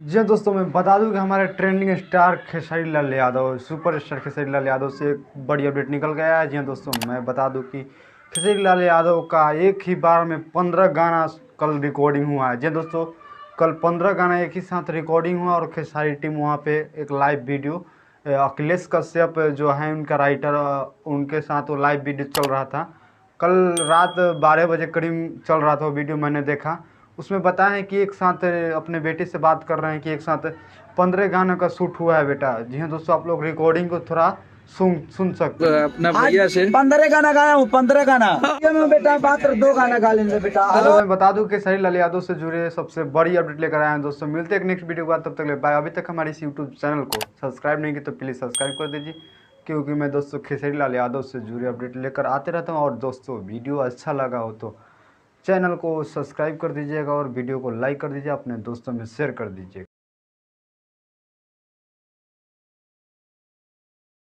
जी हाँ दोस्तों, मैं बता दूं कि हमारे trending star Khesari Lal Yadav, super star Khesari Lal Yadav से एक बड़ी अपडेट निकल गया है। जी हाँ दोस्तों, मैं बता दूं कि खेसारी लाल यादव का एक ही बार में 15 गाना कल रिकॉर्डिंग हुआ है। जी हाँ दोस्तों, कल 15 गाना एक ही साथ रिकॉर्डिंग हुआ और खेसारी टीम वहाँ पे एक लाइव वीडियो, अखिलेश कश्यप जो है उनका राइटर, उनके साथ वो लाइव वीडियो चल रहा था। कल रात 12 बजे करीब चल रहा था वो वीडियो, मैंने देखा। उसमें बताया है कि एक साथ अपने बेटे से बात कर रहे हैं कि एक साथ 15 गानों का शूट हुआ है बेटा। जी हाँ दोस्तों, आप लोग रिकॉर्डिंग को थोड़ा सुन सकते हैं। अपना आज भैया से 15 गाना गाया हूँ, 15 गाना। ये में बेटा मात्र 2 गाना गा लेंगे बेटा। तो मैं बता दूं कि सही लाल यादव से जुड़े सबसे बड़ी अपडेट लेकर आए हैं दोस्तों। मिलते हैं एक नेक्स्ट वीडियो के बाद, तब तक ले बाय। अभी तक हमारे इस यूट्यूब चैनल को सब्सक्राइब नहीं किया तो प्लीज़ सब्सक्राइब कर दीजिए, क्योंकि मैं दोस्तों खेसारी लाल यादव से जुड़े अपडेट लेकर आते रहता हूँ। और दोस्तों, वीडियो अच्छा लगा हो तो चैनल को सब्सक्राइब कर दीजिएगा और वीडियो को लाइक कर दीजिए, अपने दोस्तों में शेयर कर दीजिए।